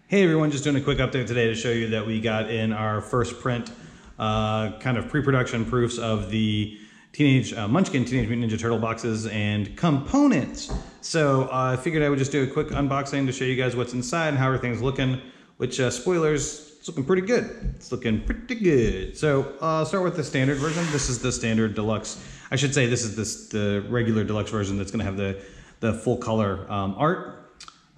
Hey everyone, just doing a quick update today to show you that we got in our first print kind of pre-production proofs of the Munchkin Teenage Mutant Ninja Turtle boxes and components. So I figured I would just do a quick unboxing to show you guys what's inside and how everything's looking, which spoilers, it's looking pretty good. It's looking pretty good. So I'll start with the standard version. This is the standard deluxe. I should say this is the regular deluxe version that's gonna have the full color art.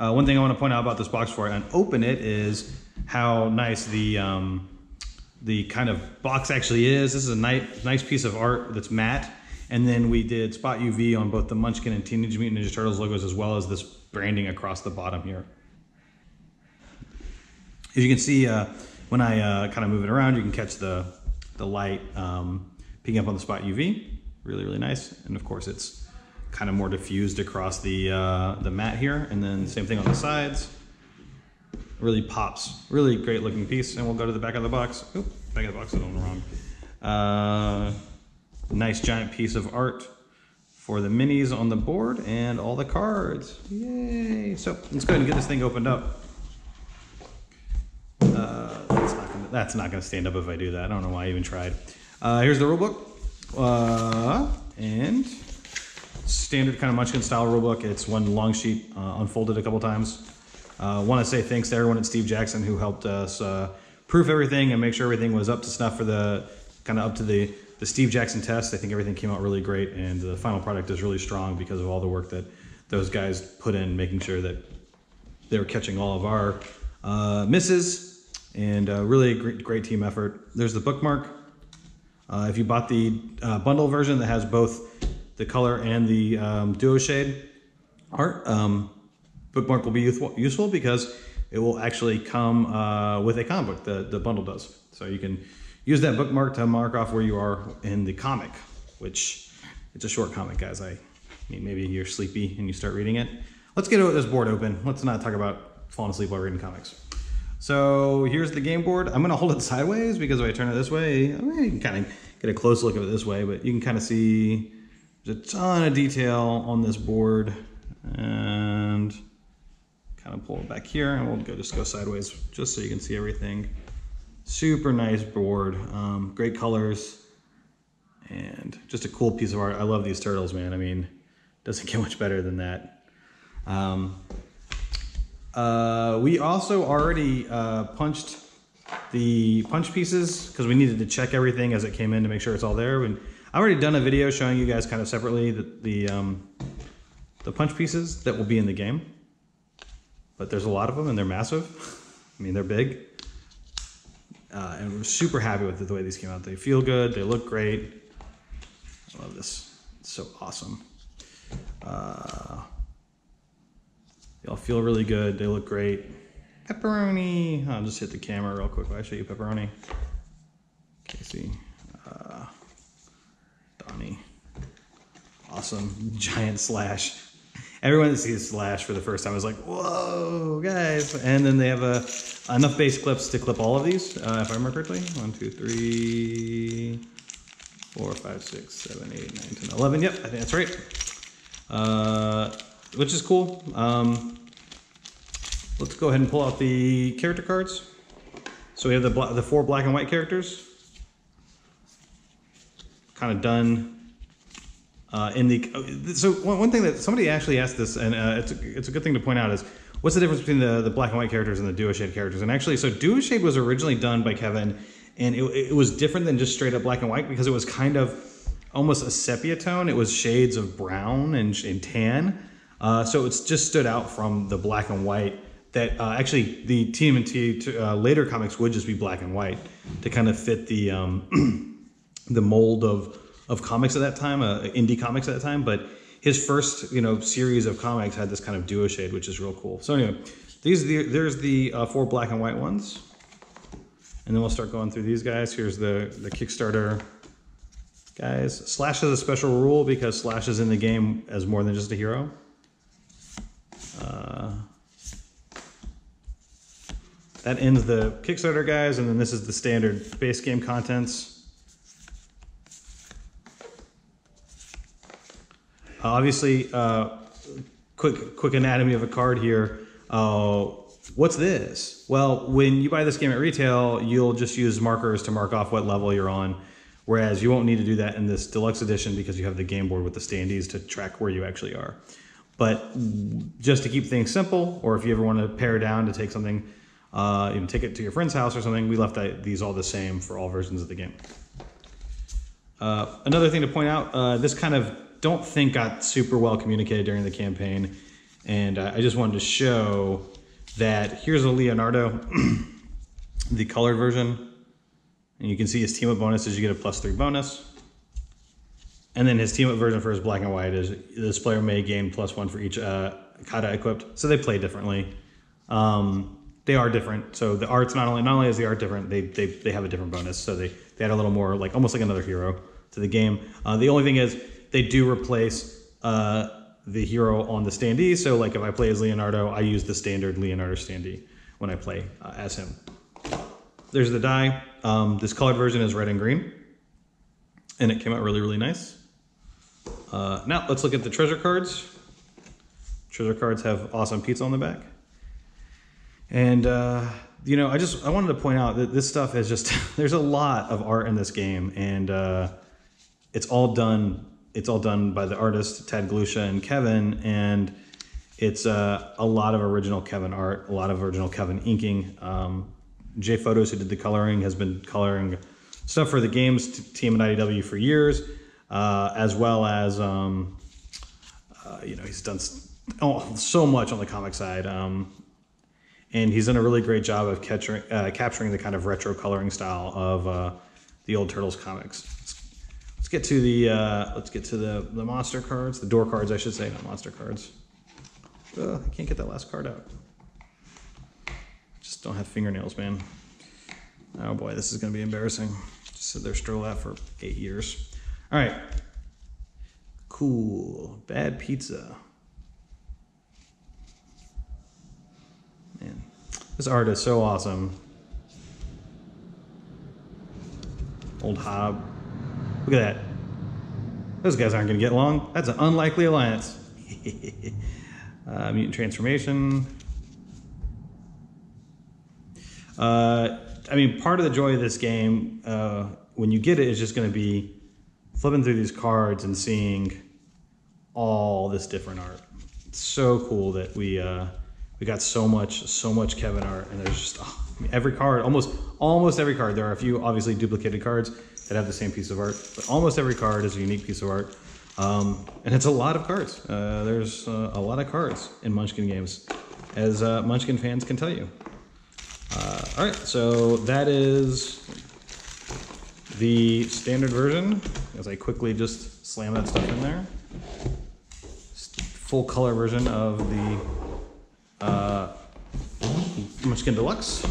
One thing I want to point out about this box before I open it is how nice the kind of box actually is. This is a nice piece of art that's matte, and then we did spot UV on both the Munchkin and Teenage Mutant Ninja Turtles logos, as well as this branding across the bottom here. As you can see, when I kind of move it around, you can catch the light picking up on the spot UV. Really nice, and of course it's kind of more diffused across the mat here, and then same thing on the sides. Really pops, really great looking piece. And we'll go to the back of the box. Oop, back of the box is on the wrong. Nice giant piece of art for the minis on the board and all the cards. Yay! So let's go ahead and get this thing opened up. That's not gonna stand up if I do that. I don't know why I even tried. Here's the rulebook, and standard kind of Munchkin style rulebook. It's one long sheet, unfolded a couple times. Want to say thanks to everyone at Steve Jackson who helped us proof everything and make sure everything was up to snuff for the kind of up to the Steve Jackson test. I think everything came out really great, and the final product is really strong because of all the work that those guys put in, making sure that they were catching all of our misses, and really a great team effort. There's the bookmark. If you bought the bundle version that has both the color and the duo shade art, bookmark will be useful because it will actually come with a comic book, the bundle does. So you can use that bookmark to mark off where you are in the comic, which it's a short comic, guys. I mean, maybe you're sleepy and you start reading it. Let's get this board open. Let's not talk about falling asleep while reading comics. So here's the game board. I'm gonna hold it sideways because if I turn it this way, I mean, you can kind of get a close look at it this way, but you can kind of see there's a ton of detail on this board, and kind of pull it back here, and we'll just go sideways just so you can see everything. Super nice board, great colors, and just a cool piece of art. I love these turtles, man. I mean, doesn't get much better than that. We also already punched the punch pieces because we needed to check everything as it came in to make sure it's all there. And I've already done a video showing you guys kind of separately the punch pieces that will be in the game, but there's a lot of them and they're massive. I mean, they're big, and we're super happy with the way these came out. They feel good, they look great. I love this, it's so awesome. They all feel really good, they look great. Pepperoni, I'll just hit the camera real quick while I show you pepperoni. Casey. Donnie. Awesome. Giant Slash. Everyone that sees Slash for the first time is like, whoa, guys. And then they have enough base clips to clip all of these, if I remember correctly. 1, 2, 3, 4, 5, 6, 7, 8, 9, 10, 11. Yep, I think that's right. Which is cool. Let's go ahead and pull out the character cards. So we have the 4 black and white characters. Kind of done so one thing that somebody actually asked this, and it's a good thing to point out, is what's the difference between the black and white characters and the duo shade characters? And actually, so duo shade was originally done by Kevin, and it was different than just straight up black and white because it was kind of almost a sepia tone. It was shades of brown and tan. So it's just stood out from the black and white that actually the TMNT later comics would just be black and white to kind of fit the mold of comics at that time, indie comics at that time. But his first series of comics had this kind of duo shade, which is real cool. So anyway, there's the 4 black and white ones, and then we'll start going through these guys. Here's the Kickstarter guys. Slash has a special rule because Slash is in the game as more than just a hero. That ends the Kickstarter guys, and then this is the standard base game contents. Obviously, quick anatomy of a card here. what's this? Well, when you buy this game at retail, you'll just use markers to mark off what level you're on, whereas you won't need to do that in this deluxe edition because you have the game board with the standees to track where you actually are. But just to keep things simple, or if you ever want to pare down to take something, take it to your friend's house or something, we left these all the same for all versions of the game. Another thing to point out, this kind of don't think got super well communicated during the campaign, and I just wanted to show that here's a Leonardo, the colored version, and you can see his team-up bonus is you get a +3 bonus, and then his team-up version for his black and white is this player may gain +1 for each kata equipped, so they play differently. They are different, so the art's not only is the art different, they have a different bonus, so they add a little more, like almost like another hero to the game. The only thing is they do replace the hero on the standee, so like if I play as Leonardo, I use the standard Leonardo standee when I play as him. There's the die. This colored version is red and green, and it came out really, really nice. Now let's look at the treasure cards. Treasure cards have awesome pizza on the back. And, you know, I wanted to point out that this stuff is just, there's a lot of art in this game, and it's all done by the artist, Tad Galusha and Kevin, and it's a lot of original Kevin art, a lot of original Kevin inking. Jay Photos, who did the coloring, has been coloring stuff for the games, TMNT IDW for years, as well as, you know, he's done so much on the comic side. And he's done a really great job of capturing the kind of retro coloring style of the old Turtles comics. Let's get to the monster cards, the door cards, I should say, not monster cards. I can't get that last card out. Just don't have fingernails, man. Oh boy, this is gonna be embarrassing. Just sit there, stroll out for 8 years. All right, cool, bad pizza. Man, this art is so awesome. Old Hob. Look at that. Those guys aren't going to get along. That's an unlikely alliance. Mutant transformation. I mean, part of the joy of this game, when you get it, is just going to be flipping through these cards and seeing all this different art. It's so cool that we got so much Kevin art, and there's just I mean, every card, almost every card. There are a few obviously duplicated cards that have the same piece of art, but almost every card is a unique piece of art, and it's a lot of cards. There's a lot of cards in Munchkin games, as Munchkin fans can tell you. All right, so that is the standard version. As I quickly just slam that stuff in there, full color version of the Munchkin Deluxe.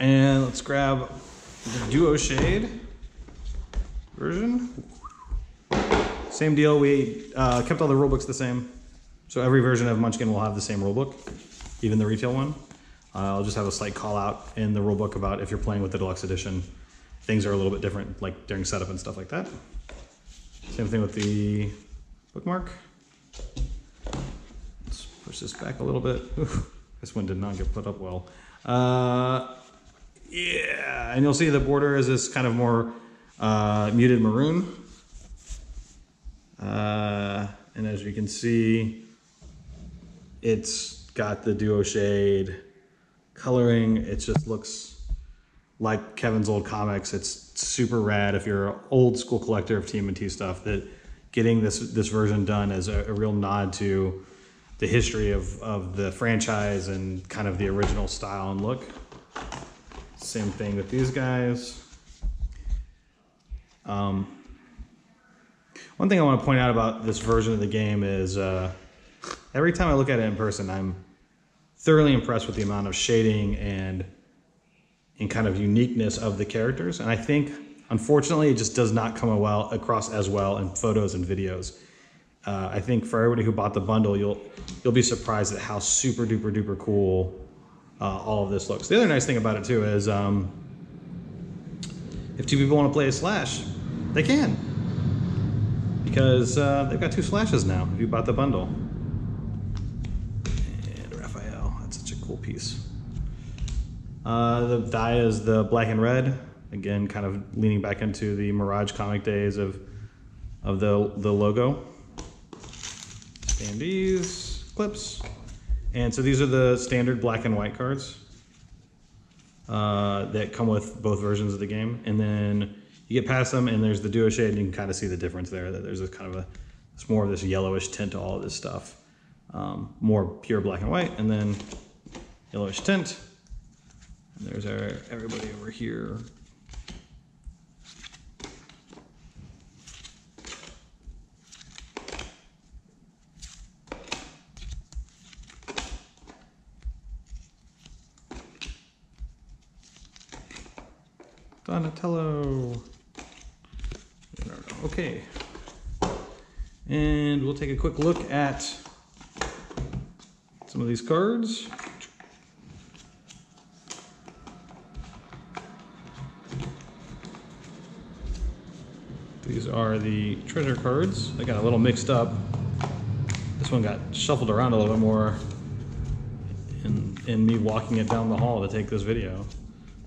And let's grab the Duo Shade version. Same deal, we kept all the rulebooks the same. So every version of Munchkin will have the same rulebook, even the retail one. I'll just have a slight call out in the rulebook about if you're playing with the Deluxe Edition, things are a little bit different, like during setup and stuff like that. Same thing with the bookmark. Let's push this back a little bit. Oof, this one did not get put up well. Yeah, and you'll see the border is this kind of more muted maroon. And as you can see, it's got the Duo Shade coloring. It just looks like Kevin's old comics. It's super rad if you're an old school collector of TMNT stuff, that getting this version done is a real nod to the history of the franchise and kind of the original style and look. Same thing with these guys. One thing I want to point out about this version of the game is every time I look at it in person, I'm thoroughly impressed with the amount of shading and kind of uniqueness of the characters. And I think, unfortunately, it just does not come across as well in photos and videos. I think for everybody who bought the bundle, you'll be surprised at how super duper duper cool all of this looks. The other nice thing about it too is if two people want to play a slash, they can, because they've got 2 slashes now if you bought the bundle. And Raphael, that's piece. The die is the black and red. Again, kind of leaning back into the Mirage comic days of the logo. Standees, clips. And so these are the standard black and white cards that come with both versions of the game. And then you get past them and there's the duo shade, and you can kind of see the difference there, that there's a kind of it's more of this yellowish tint to all of this stuff. More pure black and white, and then yellowish tint. And there's everybody over here. Donatello. Okay. And we'll take a quick look at some of these cards. These are the treasure cards. They got a little mixed up. This one got shuffled around a little bit more in me walking it down the hall to take this video.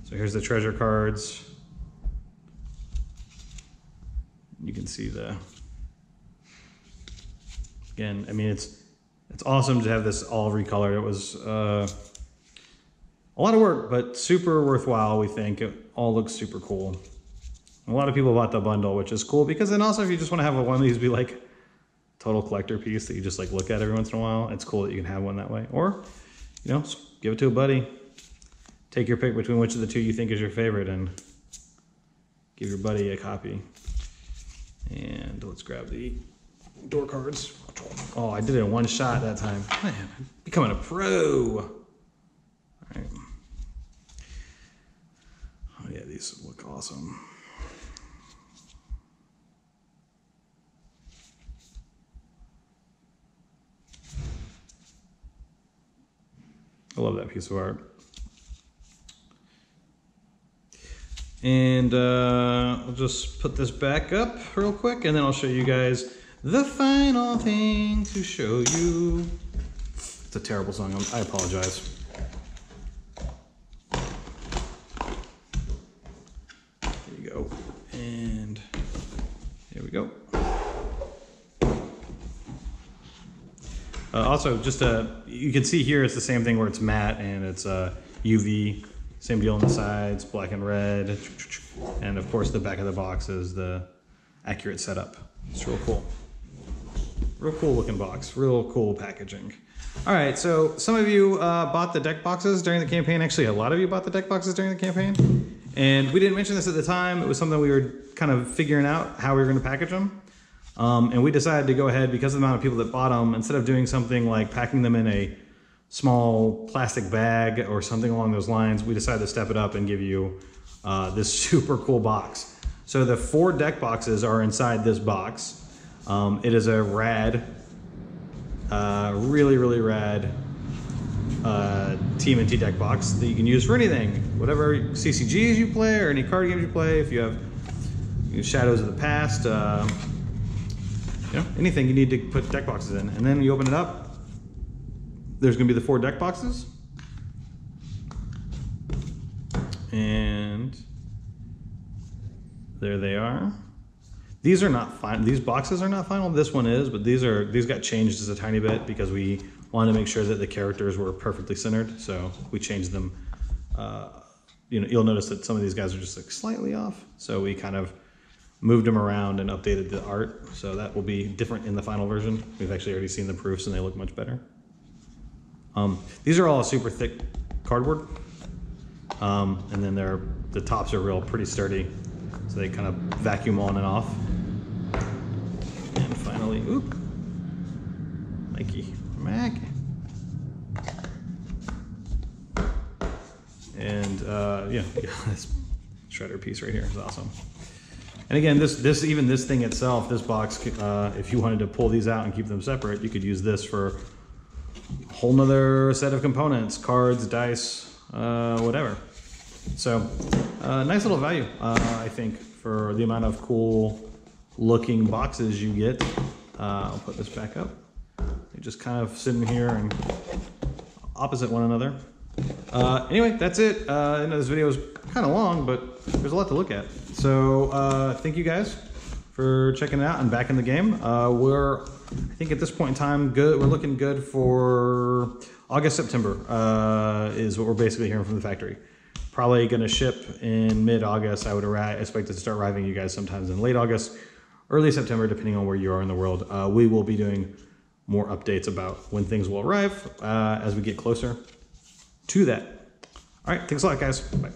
So here's the treasure cards. You can see again, I mean, it's awesome to have this all recolored. It was a lot of work, but super worthwhile, we think. It all looks super cool. A lot of people bought the bundle, which is cool, because then also if you just want to have one of these be like total collector piece that you just like look at every once in a while, it's cool that you can have one that way. Or, you know, give it to a buddy. Take your pick between which of the two you think is your favorite and give your buddy a copy. And let's grab the door cards. Oh, I did it in one shot that time. Man, I'm becoming a pro. All right. Oh yeah, these look awesome. I love that piece of art. And I'll just put this back up real quick, and then I'll show you guys the final thing to show you. It's a terrible song, I apologize. There you go, and here we go. Also, just you can see here it's the same thing where it's matte and it's UV. Same deal on the sides, black and red. And of course the back of the box is the accurate setup. It's real cool. Real cool looking box, real cool packaging. All right, so some of you bought the deck boxes during the campaign. Actually, a lot of you bought the deck boxes during the campaign. And we didn't mention this at the time. It was something we were kind of figuring out how we were gonna package them. And we decided to go ahead, because of the amount of people that bought them, instead of doing something like packing them in a small plastic bag or something along those lines, we decided to step it up and give you this super cool box. So the 4 deck boxes are inside this box. It is a rad, really, really rad TMNT deck box that you can use for anything. Whatever CCGs you play or any card games you play, if you have Shadows of the Past, you know, anything you need to put deck boxes in. And then you open it up, there's gonna be the 4 deck boxes. And there they are. These are not final. These boxes are not final. This one is, but these got changed just a tiny bit because we wanted to make sure that the characters were perfectly centered. So we changed them. You know, you'll notice that some of these guys are just like slightly off. So we kind of moved them around and updated the art. So that will be different in the final version. We've actually already seen the proofs and they look much better. These are all super thick cardboard. And then the tops are pretty sturdy. So they kind of vacuum on and off. And finally, oop, Mac. And yeah, this shredder piece right here is awesome. And again, even this thing itself, this box, if you wanted to pull these out and keep them separate, you could use this for a whole nother set of components, cards, dice, whatever. So nice little value, I think, for the amount of cool looking boxes you get. I'll put this back up. They're just kind of sitting here and opposite one another. Anyway, that's it. I know this video is kind of long, but there's a lot to look at. So thank you guys for checking it out and back in the game. I think at this point in time, we're looking good for August, September is what we're basically hearing from the factory. Probably going to ship in mid-August. I would expect it to start arriving you guys sometimes in late August, early September, depending on where you are in the world. We will be doing more updates about when things will arrive as we get closer to that. All right, thanks a lot, guys. Bye.